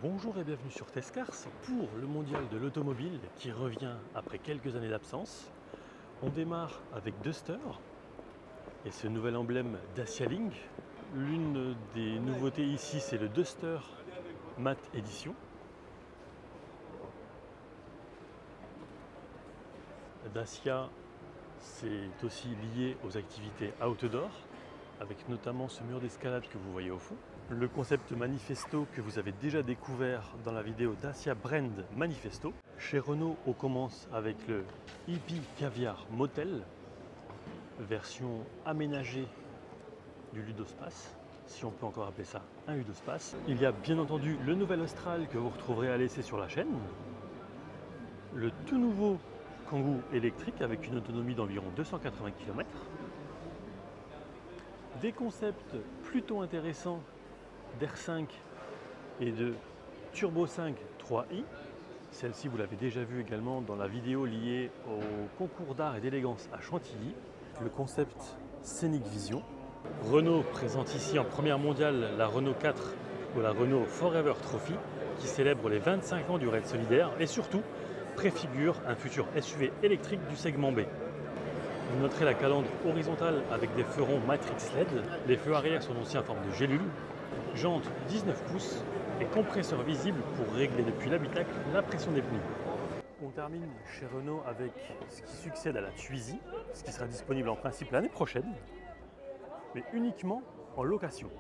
Bonjour et bienvenue sur Tescars pour le mondial de l'automobile qui revient après quelques années d'absence. On démarre avec Duster et ce nouvel emblème Dacia Link. L'une des nouveautés ici, c'est le Duster Matte Edition. Dacia, c'est aussi lié aux activités outdoor, avec notamment ce mur d'escalade que vous voyez au fond. Le concept Manifesto que vous avez déjà découvert dans la vidéo Dacia Brand Manifesto. Chez Renault, on commence avec le Hippie Caviar Motel, version aménagée du Ludospace, si on peut encore appeler ça un Ludospace. Il y a bien entendu le nouvel Austral que vous retrouverez à l'essai sur la chaîne, le tout nouveau Kangoo électrique avec une autonomie d'environ 280 km, des concepts plutôt intéressants d'R5 et de Turbo 5 3i. Celle-ci, vous l'avez déjà vue également dans la vidéo liée au concours d'art et d'élégance à Chantilly. Le concept Scenic Vision. Renault présente ici en première mondiale la Renault 4 ou la Renault Forever Trophy qui célèbre les 25 ans du raid solidaire et surtout préfigure un futur SUV électrique du segment B. Vous noterez la calandre horizontale avec des feux Matrix LED. Les feux arrière sont aussi en forme de gélule. Jantes 19 pouces et compresseur visible pour régler depuis l'habitacle la pression des pneus. On termine chez Renault avec ce qui succède à la Twizy, ce qui sera disponible en principe l'année prochaine, mais uniquement en location.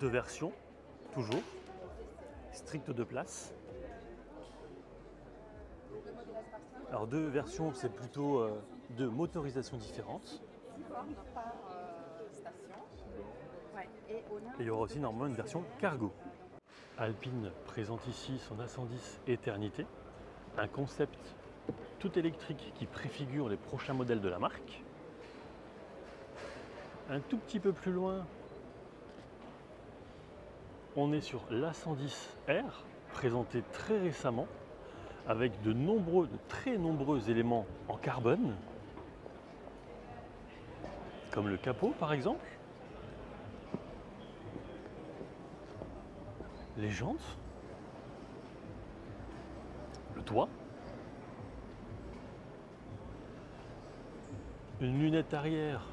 Deux versions, toujours, strict de place. Alors deux versions, c'est plutôt deux motorisations différentes. Et il y aura aussi normalement une version cargo. Alpine présente ici son A110 Éternité, un concept tout électrique qui préfigure les prochains modèles de la marque. Un tout petit peu plus loin, on est sur l'A110R, présenté très récemment, avec de très nombreux éléments en carbone, comme le capot par exemple, les jantes, le toit, une lunette arrière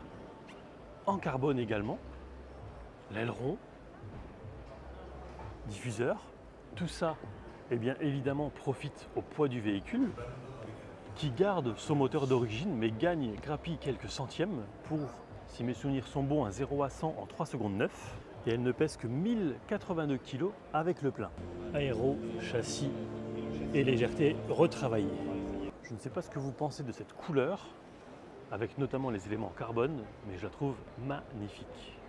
en carbone également, l'aileron, diffuseur. Tout ça, eh bien, évidemment, profite au poids du véhicule qui garde son moteur d'origine mais grappille quelques centièmes pour, si mes souvenirs sont bons, un 0 à 100 en 3 secondes 9. Et elle ne pèse que 1082 kg avec le plein. Aéro, châssis et légèreté retravaillée. Je ne sais pas ce que vous pensez de cette couleur, avec notamment les éléments en carbone, mais je la trouve magnifique.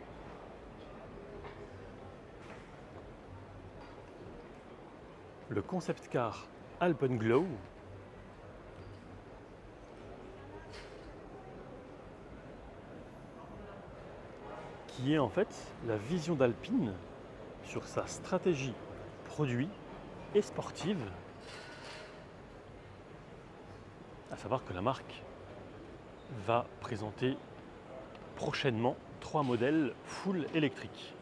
Le concept car Alpenglow, qui est en fait la vision d'Alpine sur sa stratégie produit et sportive, à savoir que la marque va présenter prochainement 3 modèles full électriques.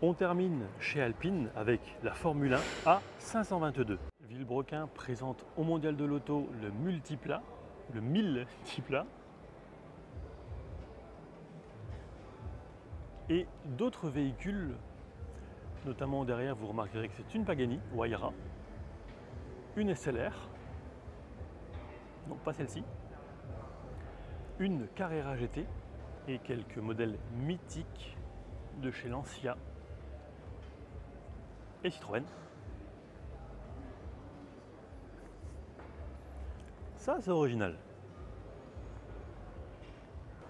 On termine chez Alpine avec la Formule 1 A522. Villebrequin présente au Mondial de l'Auto le Multipla, le 1000 Tipla, et d'autres véhicules, notamment derrière, vous remarquerez que c'est une Pagani Huayra, une SLR, non pas celle-ci, une Carrera GT et quelques modèles mythiques de chez Lancia et Citroën. Ça, c'est original.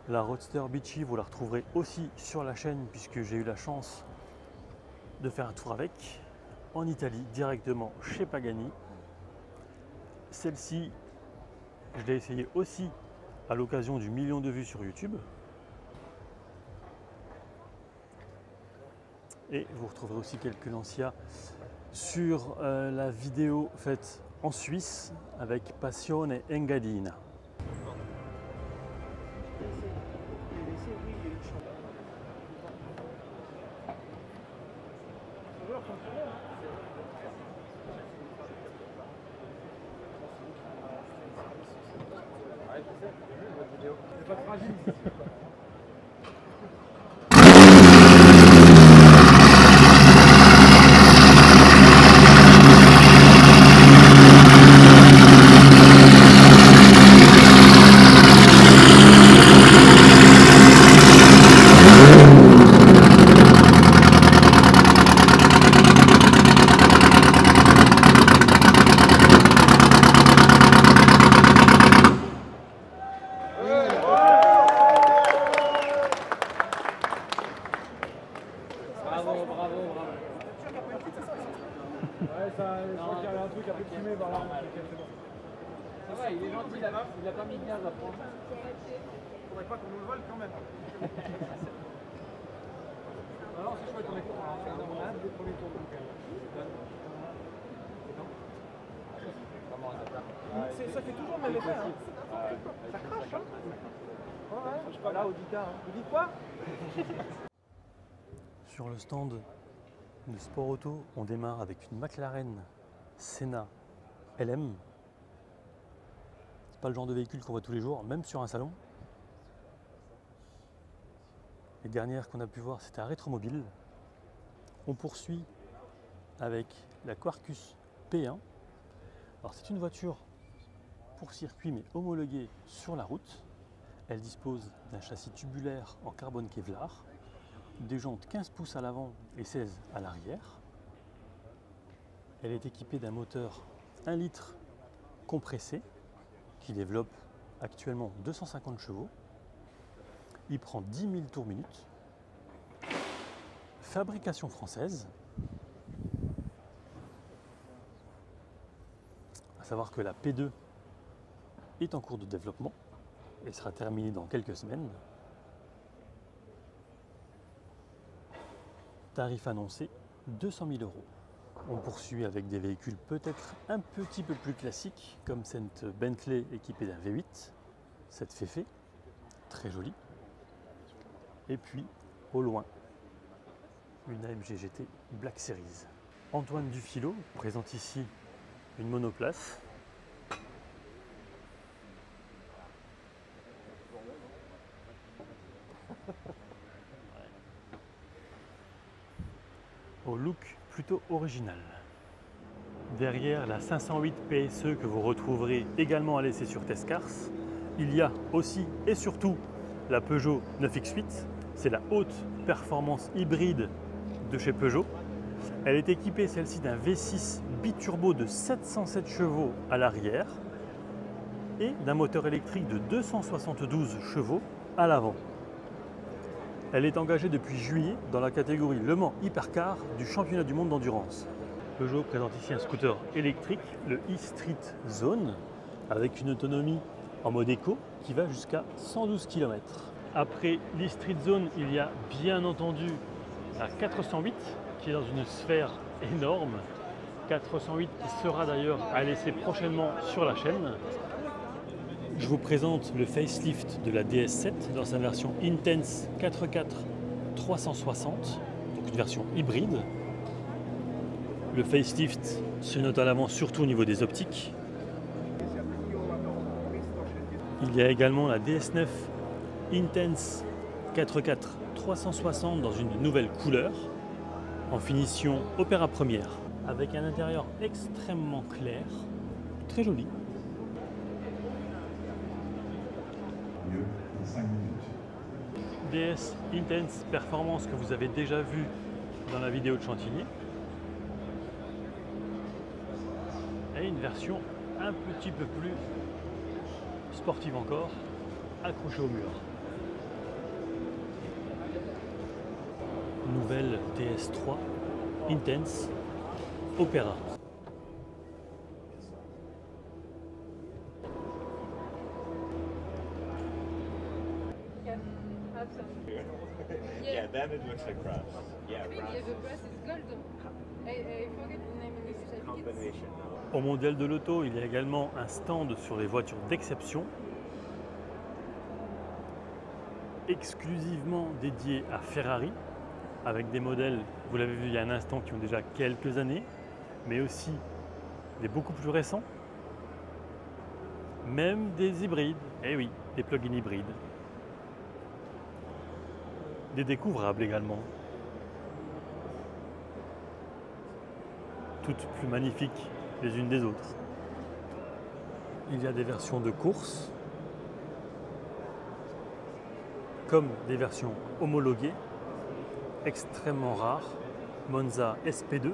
La Roadster Beachy, vous la retrouverez aussi sur la chaîne puisque j'ai eu la chance de faire un tour avec en Italie, directement chez Pagani. Celle-ci, je l'ai essayée aussi à l'occasion du 1 million de vues sur YouTube. Et vous retrouverez aussi quelques Lancia sur la vidéo faite en Suisse avec Passione Engadina. C'est pas fragile. Ouais, ça, je crois qu'il y avait un truc un peu fumé par là. Ça va, il est gentil, il a pas mis de gaz à prendre. Faudrait pas qu'on nous le vole quand même. Non, c'est chouette, on a hâte des premiers tours. Ça fait toujours le même effet. Hein. Ça crache. Hein. Ouais, je suis pas là au guitare. Vous dites quoi? Sur le stand de Sport Auto, on démarre avec une McLaren Senna LM. C'est pas le genre de véhicule qu'on voit tous les jours, même sur un salon. Les dernières qu'on a pu voir, c'était à Rétromobile. On poursuit avec la Quarkus P1. Alors c'est une voiture pour circuit mais homologuée sur la route. Elle dispose d'un châssis tubulaire en carbone Kevlar, des jantes 15 pouces à l'avant et 16 à l'arrière. Elle est équipée d'un moteur 1 litre compressé qui développe actuellement 250 chevaux. Il prend 10 000 tours minute. Fabrication française. À savoir que la P2 est en cours de développement et sera terminée dans quelques semaines. Tarif annoncé 200 000 €. On poursuit avec des véhicules peut-être un petit peu plus classiques, comme cette Bentley équipée d'un V8, cette Féfé, très jolie. Et puis, au loin, une AMG GT Black Series. Antoine Dufilot présente ici une monoplace. Au look plutôt original. Derrière la 508 PSE que vous retrouverez également à l'essai sur Testcars, il y a aussi et surtout la Peugeot 9X8. C'est la haute performance hybride de chez Peugeot. Elle est équipée celle-ci d'un V6 biturbo de 707 chevaux à l'arrière et d'un moteur électrique de 272 chevaux à l'avant. Elle est engagée depuis juillet dans la catégorie Le Mans Hypercar du championnat du monde d'endurance. Peugeot présente ici un scooter électrique, le e-Street Zone, avec une autonomie en mode éco qui va jusqu'à 112 km. Après l'e-Street Zone, il y a bien entendu la 408 qui est dans une sphère énorme. 408 qui sera d'ailleurs à laisser prochainement sur la chaîne. Je vous présente le facelift de la DS7 dans sa version Intense 4x4 360, donc une version hybride. Le facelift se note à l'avant surtout au niveau des optiques. Il y a également la DS9 Intense 4x4 360 dans une nouvelle couleur, en finition Opéra Première, avec un intérieur extrêmement clair, très joli. DS Intense Performance que vous avez déjà vu dans la vidéo de Chantilly. Et une version un petit peu plus sportive encore, accrochée au mur. Nouvelle DS3 Intense Opéra. Yeah, then it looks like brass. Yeah, brass. Yeah, the brass is gold. I forget the name of this certificate. Combination. Au mondial de l'auto, il y a également un stand sur les voitures d'exception, exclusivement dédié à Ferrari. avec des modèles, vous l'avez vu il y a un instant, qui ont déjà quelques années, mais aussi des beaucoup plus récents, même des hybrides, eh oui, des plug-in hybrides, des découvrables également, toutes plus magnifiques les unes des autres. Il y a des versions de course, comme des versions homologuées, extrêmement rares, Monza SP2,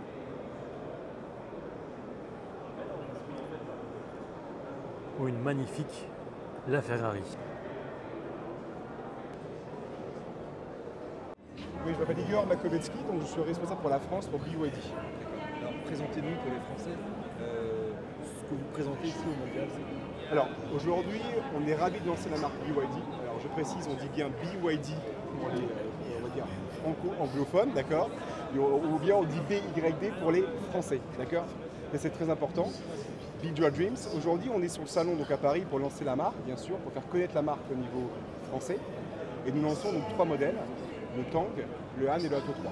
ou une magnifique La Ferrari. Oui, je m'appelle Igor Makovetsky, donc je suis responsable pour la France pour BYD. Alors, présentez-nous pour les Français ce que vous présentez ici au Mondial. Alors, aujourd'hui, on est ravis de lancer la marque BYD. Alors, je précise, on dit bien BYD pour les on va dire, franco-anglophones, d'accord, ou bien on dit BYD pour les Français, d'accord. Et c'est très important. Build Your Dreams. Aujourd'hui, on est sur le salon donc à Paris pour lancer la marque, bien sûr, pour faire connaître la marque au niveau français. Et nous lançons donc 3 modèles, le Tang, le Han et le Atto 3.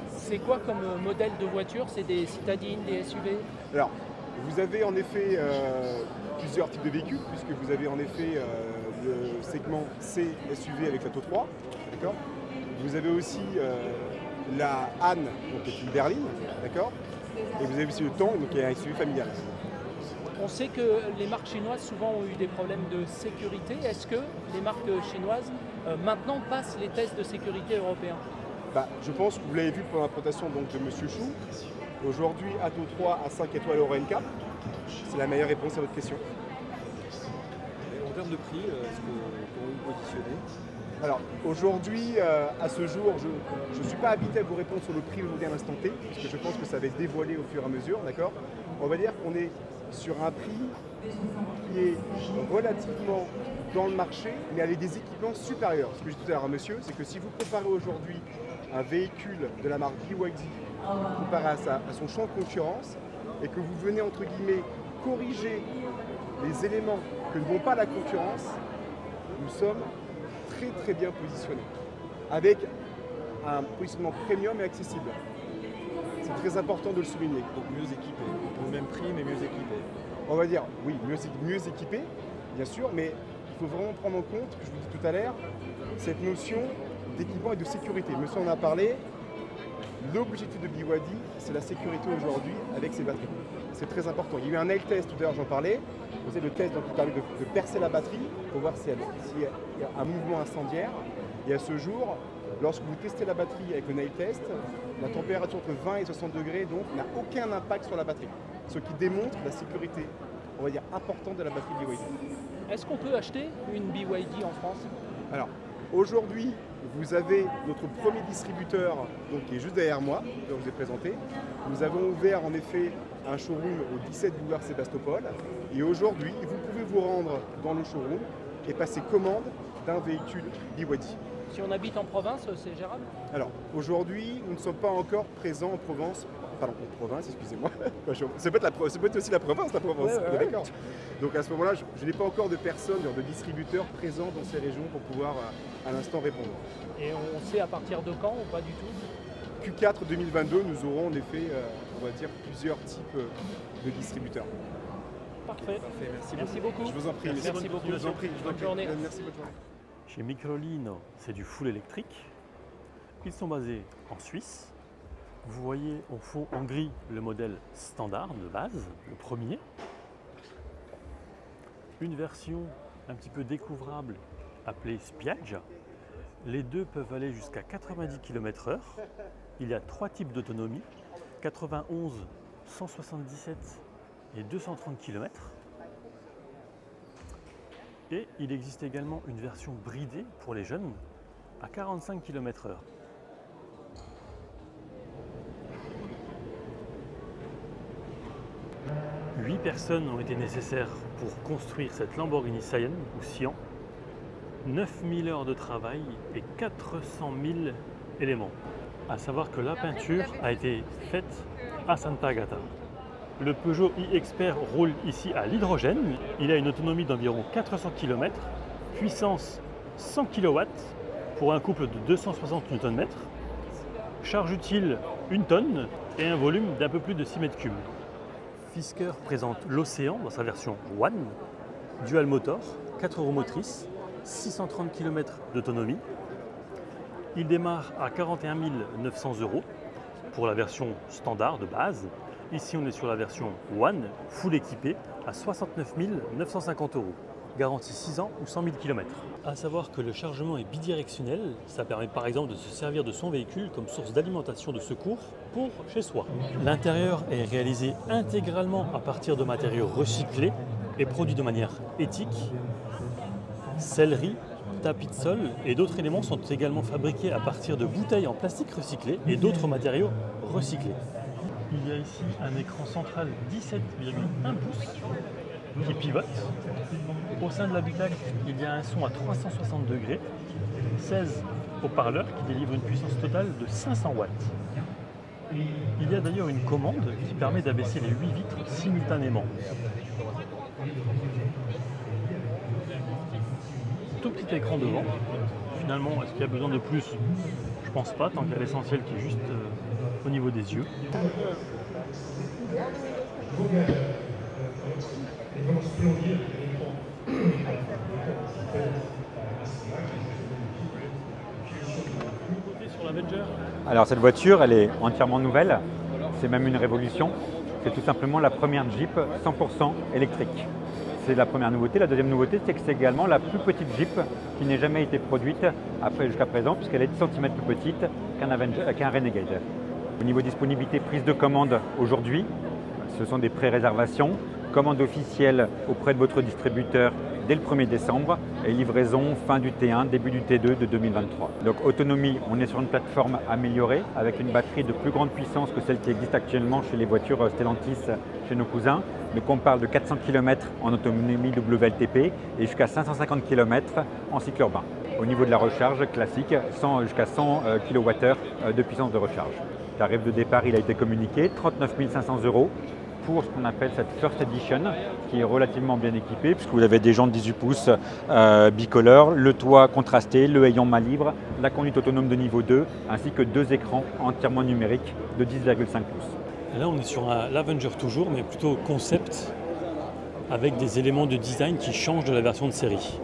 C'est quoi comme modèle de voiture? C'est des citadines, des SUV? Alors, vous avez en effet plusieurs types de véhicules, puisque vous avez en effet le segment C SUV avec l'Atto 3, d'accord. Vous avez aussi la Han, donc qui est une berline, d'accord. Et vous avez aussi le Tang, donc qui est un SUV familial. On sait que les marques chinoises souvent ont eu des problèmes de sécurité. Est-ce que les marques chinoises maintenant passent les tests de sécurité européens? Je pense que vous l'avez vu pendant la présentation donc, de M. Chou. Aujourd'hui, Atto 3 à 5 étoiles Euro NCAP. C'est la meilleure réponse à votre question. Et en termes de prix, comment vous positionnez? Alors aujourd'hui, à ce jour, je ne suis pas habité à vous répondre sur le prix aujourd'hui à l'instant T, puisque je pense que ça va se dévoiler au fur et à mesure, d'accord. On va dire qu'on est sur un prix qui est relativement dans le marché, mais avec des équipements supérieurs. Ce que je disais tout à l'heure à monsieur, c'est que si vous comparez aujourd'hui un véhicule de la marque BYD comparé à son champ de concurrence, et que vous venez entre guillemets corriger les éléments que ne vont pas la concurrence, nous sommes très très bien positionnés, avec un positionnement premium et accessible. C'est très important de le souligner. Donc mieux équipé, pour le même prix mais mieux équipé. On va dire, oui, mieux équipé, bien sûr, mais il faut vraiment prendre en compte, je vous dis tout à l'heure, cette notion d'équipement et de sécurité. Monsieur en a parlé, l'objectif de BYD, c'est la sécurité aujourd'hui avec ses batteries. C'est très important. Il y a eu un nail test, tout à l'heure j'en parlais, vous savez le test donc, qui permet de percer la batterie pour voir s'il y a un mouvement incendiaire. Et à ce jour, lorsque vous testez la batterie avec le nail test, la température entre 20 et 60 degrés donc n'a aucun impact sur la batterie. Ce qui démontre la sécurité, on va dire, importante de la batterie BYD. Est-ce qu'on peut acheter une BYD en France? Alors, aujourd'hui, vous avez notre premier distributeur donc, qui est juste derrière moi, que je vous ai présenté. Nous avons ouvert en effet un showroom au 17 boulevard Sébastopol. Et aujourd'hui, vous pouvez vous rendre dans le showroom et passer commande d'un véhicule BYD. Si on habite en province, c'est gérable? Alors, aujourd'hui, nous ne sommes pas encore présents en province. Pardon, en province, excusez-moi. Ça peut être aussi la province, Ouais. D'accord. Donc à ce moment-là, je n'ai pas encore de personnes, de distributeurs présents dans ces régions pour pouvoir à l'instant répondre. Et on sait à partir de quand ou pas du tout? Q4 2022, nous aurons en effet, on va dire, plusieurs types de distributeurs. Parfait. Merci beaucoup. Je vous en prie. Merci beaucoup. Je vous en prie. Bonne journée. Merci, bonne journée. Chez Microlino, c'est du full électrique. Ils sont basés en Suisse. Vous voyez au fond en gris le modèle standard de base, le premier. Une version un petit peu découvrable appelée Spiaggia. Les deux peuvent aller jusqu'à 90 km/h. Il y a 3 types d'autonomie, 91, 177 et 230 km. Et il existe également une version bridée pour les jeunes à 45 km/h. Huit personnes ont été nécessaires pour construire cette Lamborghini Sian ou Sian. 9000 heures de travail et 400 000 éléments. À savoir que la peinture a été faite à Santa Agata. Le Peugeot e-Expert roule ici à l'hydrogène. Il a une autonomie d'environ 400 km, puissance 100 kW pour un couple de 260 Nm. Charge utile 1 tonne et un volume d'un peu plus de 6 mètres cubes. Fisker présente l'Océan dans sa version One, dual motor, 4 roues motrices, 630 km d'autonomie. Il démarre à 41 900 € pour la version standard de base. Ici, on est sur la version One, full équipée, à 69 950 €. Garantie 6 ans ou 100 000 km. A savoir que le chargement est bidirectionnel, ça permet par exemple de se servir de son véhicule comme source d'alimentation de secours pour chez soi. L'intérieur est réalisé intégralement à partir de matériaux recyclés et produits de manière éthique. Sellerie, tapis de sol et d'autres éléments sont également fabriqués à partir de bouteilles en plastique recyclé et d'autres matériaux recyclés. Il y a ici un écran central 17,1 pouces qui pivote. Au sein de l'habitacle, il y a un son à 360 degrés, 16 haut-parleurs qui délivrent une puissance totale de 500 watts. Il y a d'ailleurs une commande qui permet d'abaisser les 8 vitres simultanément. Tout petit écran devant. Finalement, est-ce qu'il y a besoin de plus? Je pense pas, tant qu'il y a l'essentiel qui est juste au niveau des yeux. Sur l'Avenger. Alors cette voiture, elle est entièrement nouvelle, c'est même une révolution. C'est tout simplement la première Jeep 100% électrique. C'est la première nouveauté. La deuxième nouveauté, c'est que c'est également la plus petite Jeep qui n'ait jamais été produite jusqu'à présent, puisqu'elle est 10 cm plus petite qu'un Renegade. Au niveau disponibilité, prise de commande aujourd'hui, ce sont des pré-réservations, commande officielle auprès de votre distributeur dès le 1er décembre et livraison fin du T1, début du T2 de 2023. Donc autonomie, on est sur une plateforme améliorée avec une batterie de plus grande puissance que celle qui existe actuellement chez les voitures Stellantis, chez nos cousins. Donc on parle de 400 km en autonomie WLTP et jusqu'à 550 km en cycle urbain. Au niveau de la recharge classique, jusqu'à 100 kWh de puissance de recharge. Le tarif de départ, il a été communiqué, 39 500 € pour ce qu'on appelle cette First Edition, qui est relativement bien équipée, puisque vous avez des jantes 18 pouces bicolores, le toit contrasté, le haillon main libre, la conduite autonome de niveau 2, ainsi que 2 écrans entièrement numériques de 10,5 pouces. Là, on est sur l'Avenger toujours, mais plutôt concept, avec des éléments de design qui changent de la version de série.